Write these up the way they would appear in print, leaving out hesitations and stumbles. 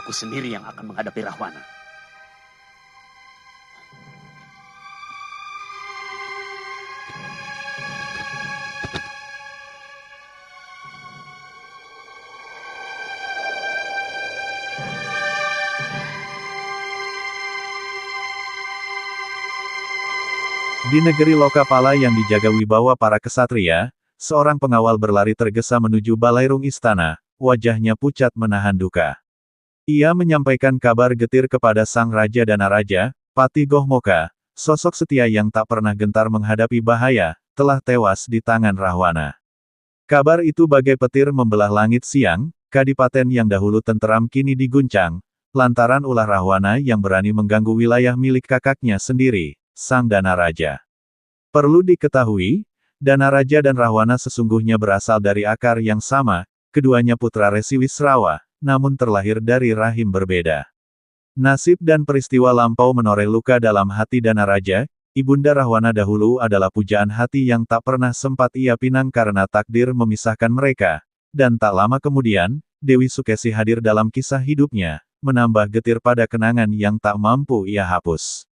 Aku sendiri yang akan menghadapi Rahwana. Di negeri Lokapala yang dijaga wibawa para kesatria, seorang pengawal berlari tergesa menuju balairung istana, wajahnya pucat menahan duka. Ia menyampaikan kabar getir kepada sang Raja Danaraja, Patih Gohmoka, sosok setia yang tak pernah gentar menghadapi bahaya, telah tewas di tangan Rahwana. Kabar itu bagai petir membelah langit siang, kadipaten yang dahulu tenteram kini diguncang, lantaran ulah Rahwana yang berani mengganggu wilayah milik kakaknya sendiri, sang Danaraja. Perlu diketahui, Danaraja dan Rahwana sesungguhnya berasal dari akar yang sama, keduanya putra Resi Wisrawa, namun terlahir dari rahim berbeda. Nasib dan peristiwa lampau menoreh luka dalam hati Danaraja. Ibunda Rahwana dahulu adalah pujaan hati yang tak pernah sempat ia pinang karena takdir memisahkan mereka, dan tak lama kemudian, Dewi Sukesi hadir dalam kisah hidupnya, menambah getir pada kenangan yang tak mampu ia hapus.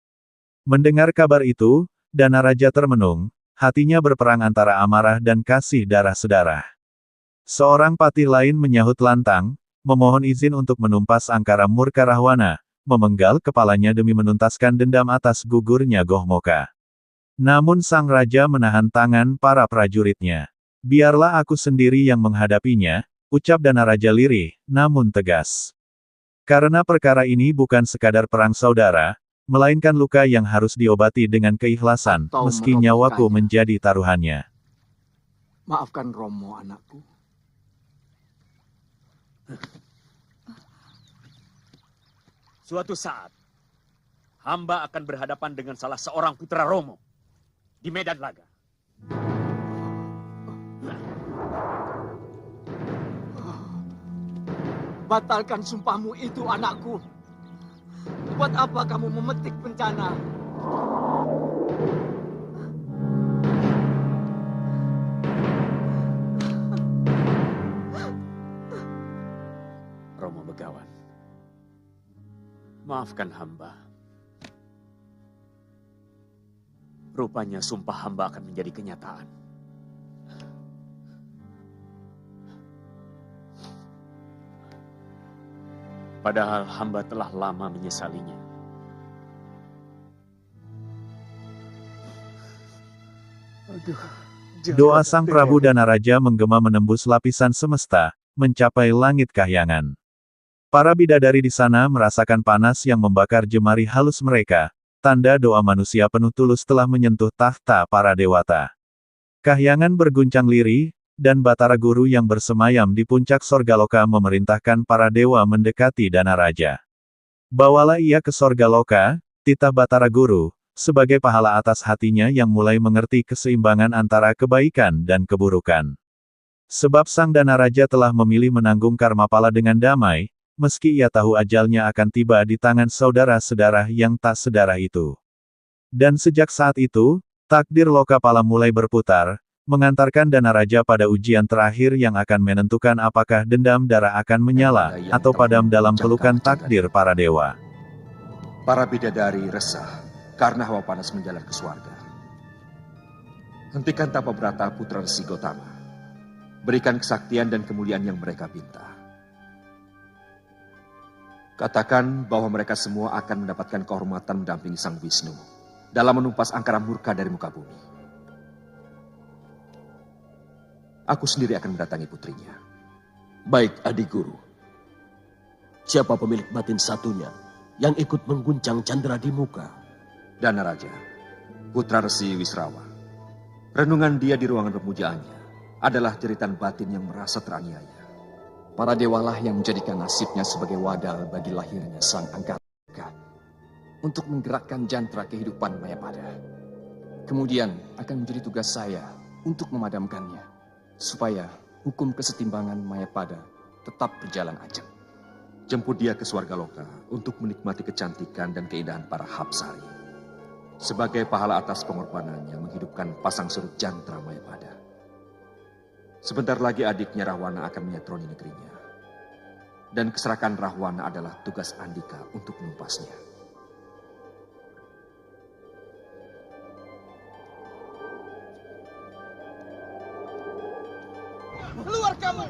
Mendengar kabar itu, Danaraja termenung, hatinya berperang antara amarah dan kasih darah sedarah. Seorang patih lain menyahut lantang, memohon izin untuk menumpas angkara murka Rahwana, memenggal kepalanya demi menuntaskan dendam atas gugurnya Gohmoka. Namun sang raja menahan tangan para prajuritnya. Biarlah aku sendiri yang menghadapinya, ucap Danaraja lirih, namun tegas. Karena perkara ini bukan sekadar perang saudara, melainkan luka yang harus diobati dengan keikhlasan, Atau meski nyawaku merobohkannya. menjadi taruhannya. Maafkan Romo, anakku. Suatu saat, hamba akan berhadapan dengan salah seorang putra Romo di medan laga. Batalkan sumpahmu itu, anakku. Buat apa kamu memetik bencana? Romo Begawan, maafkan hamba. Rupanya sumpah hamba akan menjadi kenyataan. Padahal hamba telah lama menyesalinya. Doa sang Prabu Danaraja menggema menembus lapisan semesta, mencapai langit kahyangan. Para bidadari di sana merasakan panas yang membakar jemari halus mereka, tanda doa manusia penuh tulus telah menyentuh tahta para dewata. Kahyangan berguncang lirih, dan Batara Guru yang bersemayam di puncak Sorgaloka memerintahkan para dewa mendekati Danaraja. Bawalah ia ke Sorgaloka, titah Batara Guru, sebagai pahala atas hatinya yang mulai mengerti keseimbangan antara kebaikan dan keburukan. Sebab sang Danaraja telah memilih menanggung karma pala dengan damai, meski ia tahu ajalnya akan tiba di tangan saudara sedarah yang tak sedarah itu. Dan sejak saat itu, takdir Lokapala mulai berputar, mengantarkan Danaraja pada ujian terakhir yang akan menentukan apakah dendam darah akan menyala, atau padam dalam pelukan takdir para dewa. Para bidadari resah, karena hawa panas menjalar ke surga. Hentikan tapa berata putra Resi Gotama. Berikan kesaktian dan kemuliaan yang mereka pinta. Katakan bahwa mereka semua akan mendapatkan kehormatan mendampingi Sang Wisnu dalam menumpas angkara murka dari muka bumi. Aku sendiri akan mendatangi putrinya. Baik, adik guru. Siapa pemilik batin satunya yang ikut mengguncang candra di muka? Danaraja, putra Resi Wisrawa. Renungan dia di ruangan pemujaannya adalah jeritan batin yang merasa teraniaya. Para dewalah yang menjadikan nasibnya sebagai wadah bagi lahirnya sang angkara untuk menggerakkan jantra kehidupan Mayapada. Kemudian akan menjadi tugas saya untuk memadamkannya, supaya hukum kesetimbangan Mayapada tetap berjalan ajak. Jemput dia ke Swargaloka untuk menikmati kecantikan dan keindahan para Hapsari. Sebagai pahala atas pengorbanannya menghidupkan pasang surut jantra Mayapada. Sebentar lagi adiknya Rahwana akan menyatroni negerinya. Dan keserakahan Rahwana adalah tugas Andika untuk menumpasnya. Keluar kamu!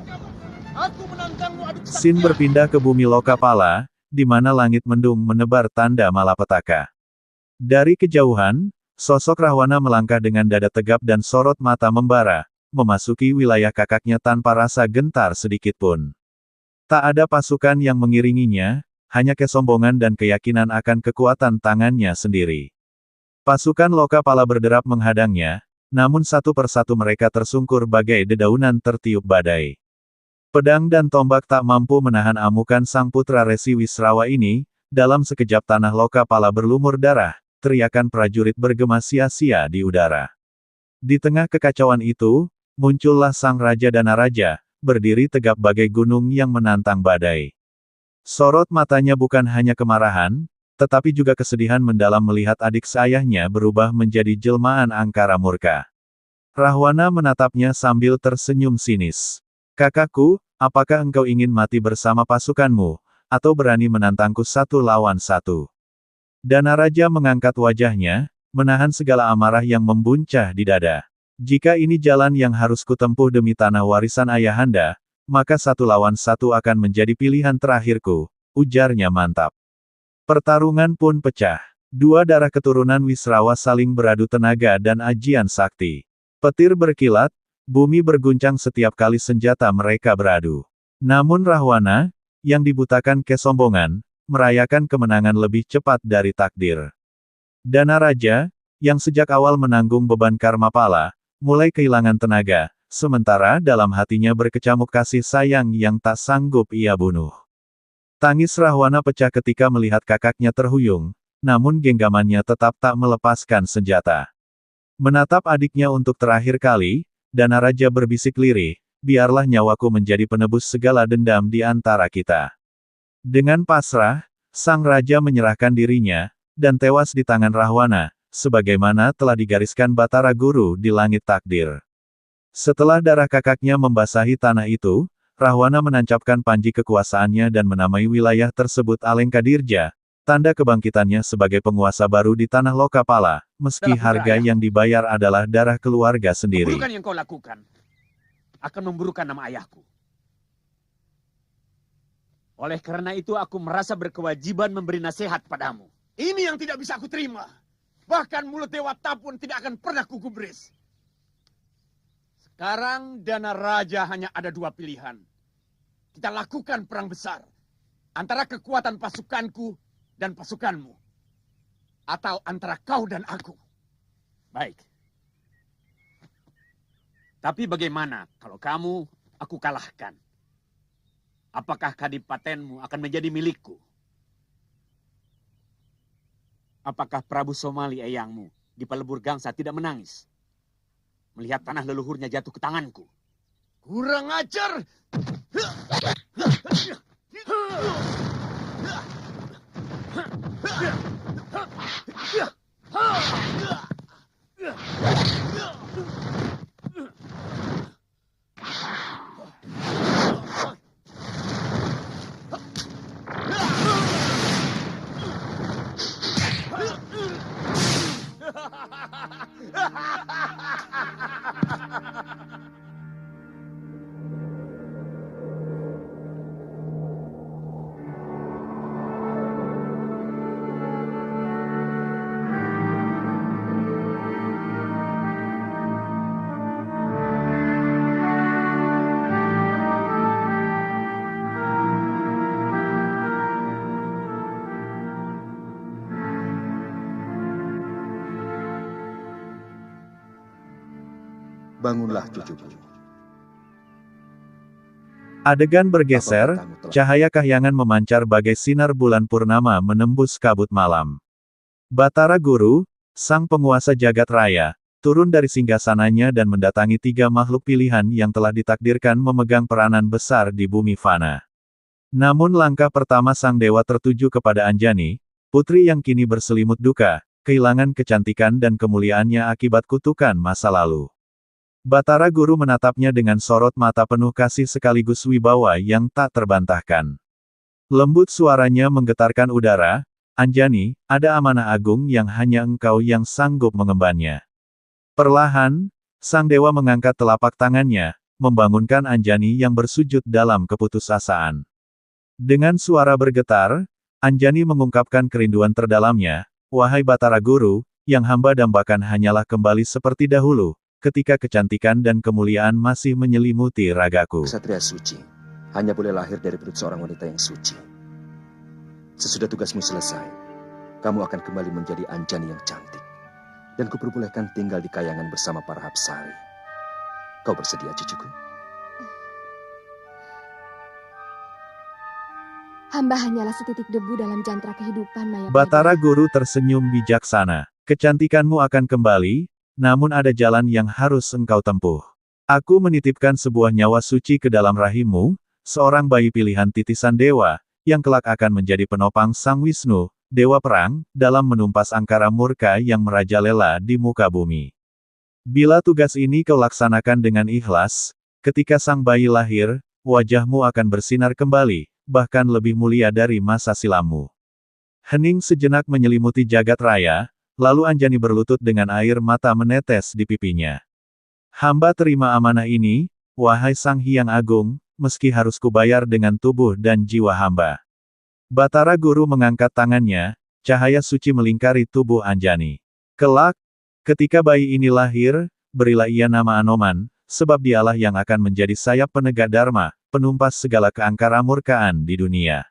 Aku menantangmu adu kesaktian. Scene berpindah ke bumi Lokapala, di mana langit mendung menebar tanda malapetaka. Dari kejauhan, sosok Rahwana melangkah dengan dada tegap dan sorot mata membara, memasuki wilayah kakaknya tanpa rasa gentar sedikitpun. Tak ada pasukan yang mengiringinya, hanya kesombongan dan keyakinan akan kekuatan tangannya sendiri. Pasukan Lokapala berderap menghadangnya, namun satu persatu mereka tersungkur bagai dedaunan tertiup badai. Pedang dan tombak tak mampu menahan amukan sang putra Resi Wisrawa ini, dalam sekejap tanah Lokapala berlumur darah, teriakan prajurit bergema sia-sia di udara. Di tengah kekacauan itu, muncullah sang Raja Danaraja, berdiri tegap bagai gunung yang menantang badai. Sorot matanya bukan hanya kemarahan, tetapi juga kesedihan mendalam melihat adik seayahnya berubah menjadi jelmaan angkara murka. Rahwana menatapnya sambil tersenyum sinis. Kakakku, apakah engkau ingin mati bersama pasukanmu, atau berani menantangku 1 lawan 1? Danaraja mengangkat wajahnya, menahan segala amarah yang membuncah di dada. Jika ini jalan yang harus kutempuh demi tanah warisan ayahanda, maka 1 lawan 1 akan menjadi pilihan terakhirku, ujarnya mantap. Pertarungan pun pecah. 2 darah keturunan Wisrawa saling beradu tenaga dan ajian sakti. Petir berkilat, bumi berguncang setiap kali senjata mereka beradu. Namun Rahwana, yang dibutakan kesombongan, merayakan kemenangan lebih cepat dari takdir. Danaraja, yang sejak awal menanggung beban karma pala, mulai kehilangan tenaga, sementara dalam hatinya berkecamuk kasih sayang yang tak sanggup ia bunuh. Tangis Rahwana pecah ketika melihat kakaknya terhuyung, namun genggamannya tetap tak melepaskan senjata. Menatap adiknya untuk terakhir kali, Danaraja berbisik lirih, biarlah nyawaku menjadi penebus segala dendam di antara kita. Dengan pasrah, sang raja menyerahkan dirinya, dan tewas di tangan Rahwana, sebagaimana telah digariskan Batara Guru di langit takdir. Setelah darah kakaknya membasahi tanah itu, Rahwana menancapkan panji kekuasaannya dan menamai wilayah tersebut Alengkadirja, tanda kebangkitannya sebagai penguasa baru di tanah Lokapala, meski harga yang dibayar adalah darah keluarga sendiri. Keburukan yang kau lakukan akan memburukan nama ayahku. Oleh karena itu aku merasa berkewajiban memberi nasihat padamu. Ini yang tidak bisa aku terima. Bahkan mulut Dewata pun tidak akan pernah kugubris. Sekarang Danaraja hanya ada 2 pilihan. Kita lakukan perang besar. Antara kekuatan pasukanku dan pasukanmu. Atau antara kau dan aku. Baik. Tapi bagaimana kalau kamu aku kalahkan? Apakah kadipatenmu akan menjadi milikku? Apakah Prabu Somali eyangmu di Pelebur Gangsa tidak menangis melihat tanah leluhurnya jatuh ke tanganku? Kurang ajar! Bangunlah cucuku. Adegan bergeser, cahaya kahyangan memancar bagai sinar bulan purnama menembus kabut malam. Batara Guru, sang penguasa jagat raya, turun dari singgasananya dan mendatangi 3 makhluk pilihan yang telah ditakdirkan memegang peranan besar di bumi fana. Namun langkah pertama sang dewa tertuju kepada Anjani, putri yang kini berselimut duka, kehilangan kecantikan dan kemuliaannya akibat kutukan masa lalu. Batara Guru menatapnya dengan sorot mata penuh kasih sekaligus wibawa yang tak terbantahkan. Lembut suaranya menggetarkan udara, Anjani, ada amanah agung yang hanya engkau yang sanggup mengembannya. Perlahan, sang dewa mengangkat telapak tangannya, membangunkan Anjani yang bersujud dalam keputusasaan. Dengan suara bergetar, Anjani mengungkapkan kerinduan terdalamnya, wahai Batara Guru, yang hamba dambakan hanyalah kembali seperti dahulu, ketika kecantikan dan kemuliaan masih menyelimuti ragaku. Ksatria suci hanya boleh lahir dari perut seorang wanita yang suci. Sesudah tugasmu selesai, kamu akan kembali menjadi Anjani yang cantik. Dan kuperbolehkan tinggal di kayangan bersama para Hapsari. Kau bersedia, cucuku? Hamba hanyalah setitik debu dalam jantra kehidupan Mayapada. Batara Guru tersenyum bijaksana. Kecantikanmu akan kembali, namun ada jalan yang harus engkau tempuh. Aku menitipkan sebuah nyawa suci ke dalam rahimmu, seorang bayi pilihan titisan dewa, yang kelak akan menjadi penopang Sang Wisnu, Dewa Perang, dalam menumpas angkara murka yang merajalela di muka bumi. Bila tugas ini kau laksanakan dengan ikhlas, ketika sang bayi lahir, wajahmu akan bersinar kembali, bahkan lebih mulia dari masa silammu. Hening sejenak menyelimuti jagat raya, lalu Anjani berlutut dengan air mata menetes di pipinya. Hamba terima amanah ini, wahai Sang Hyang Agung, meski harus kubayar dengan tubuh dan jiwa hamba. Batara Guru mengangkat tangannya, cahaya suci melingkari tubuh Anjani. Kelak, ketika bayi ini lahir, berilah ia nama Anoman, sebab dialah yang akan menjadi sayap penegak dharma, penumpas segala keangkara murkaan di dunia.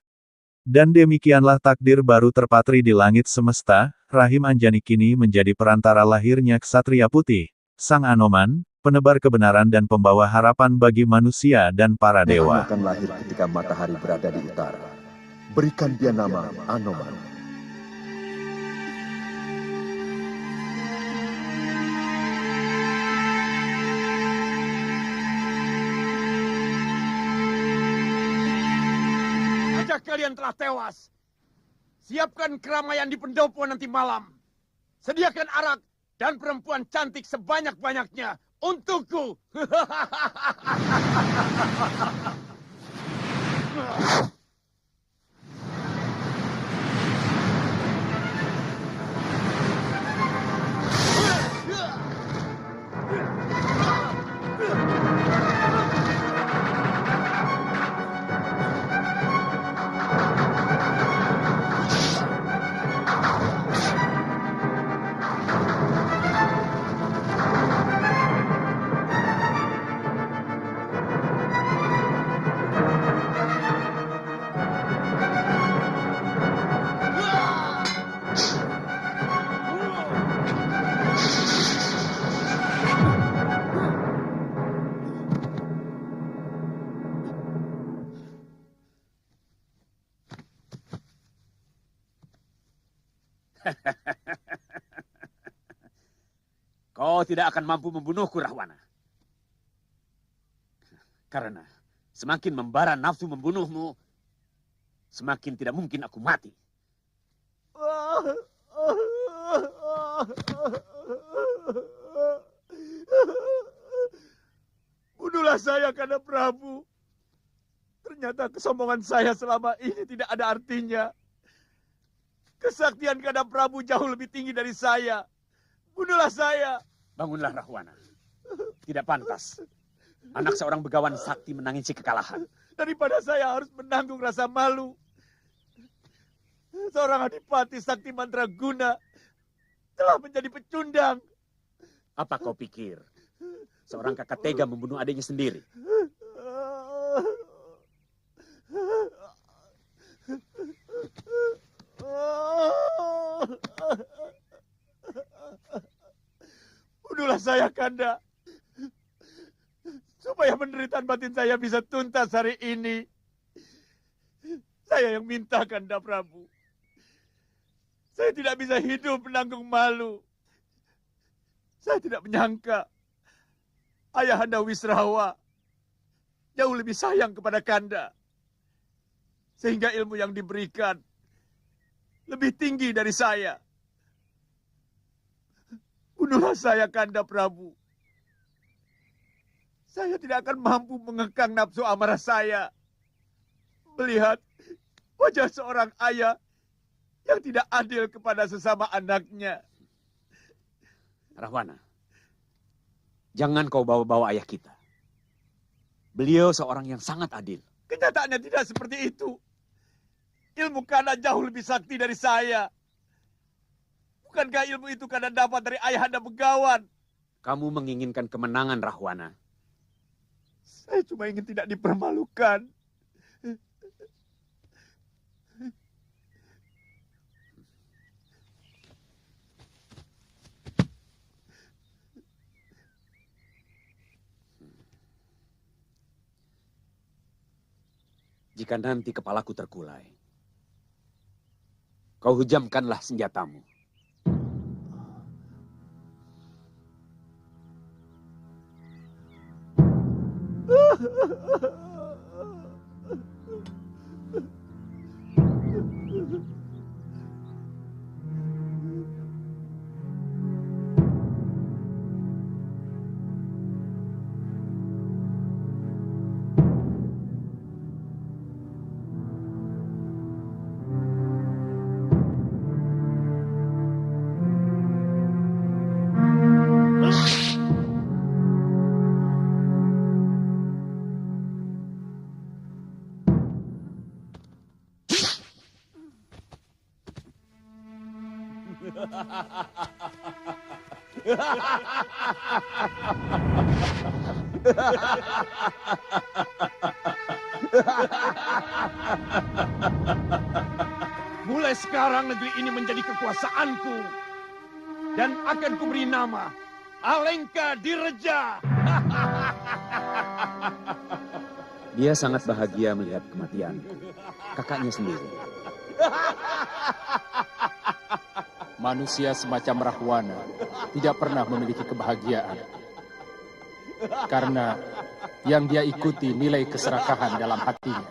Dan demikianlah takdir baru terpatri di langit semesta, rahim Anjani kini menjadi perantara lahirnya Ksatria Putih, Sang Anoman, penebar kebenaran dan pembawa harapan bagi manusia dan para dewa. Akan lahir ketika matahari berada di utara. Berikan dia nama Anoman. Ajak kalian telah tewas. Siapkan keramaian di pendopo nanti malam. Sediakan arak dan perempuan cantik sebanyak-banyaknya untukku. Kau tidak akan mampu membunuhku, Rahwana. Karena semakin membara nafsu membunuhmu, semakin tidak mungkin aku mati. Bunuhlah saya, Kanda Prabu. Ternyata kesombongan saya selama ini tidak ada artinya. Kesaktian Kanda Prabu jauh lebih tinggi dari saya. Bunuhlah saya. Bangunlah, Rahwana. Tidak pantas. Anak seorang begawan sakti menangisi kekalahan. Daripada saya harus menanggung rasa malu. Seorang adipati sakti mandraguna telah menjadi pecundang. Apa kau pikir? Seorang kakak tega membunuh adiknya sendiri. Bunuhlah saya, Kanda. Supaya penderitaan batin saya bisa tuntas hari ini. Saya yang minta, Kanda Prabu. Saya tidak bisa hidup menanggung malu. Saya tidak menyangka Ayahanda Wisrawa jauh lebih sayang kepada Kanda. Sehingga ilmu yang diberikan lebih tinggi dari saya. Bunuhlah saya, Kanda Prabu. Saya tidak akan mampu mengekang nafsu amarah saya. Melihat Wajah seorang ayah yang tidak adil kepada sesama anaknya. Rahwana, jangan kau bawa-bawa ayah kita. Beliau seorang yang sangat adil. Kenyataannya tidak seperti itu. Ilmu Kana jauh lebih sakti dari saya. Bukankah ilmu itu Kana dapat dari ayahanda Begawan? Kamu menginginkan kemenangan, Rahwana. Saya cuma ingin tidak dipermalukan. Jika nanti kepalaku terkulai, kau hujamkanlah senjatamu. Mulai sekarang negeri ini menjadi kekuasaanku. Dan akan kuberi nama Alengka Direja. Dia sangat bahagia melihat kematian kakaknya sendiri. Manusia semacam Rahwana tidak pernah memiliki kebahagiaan. Karena yang dia ikuti nilai keserakahan dalam hatinya.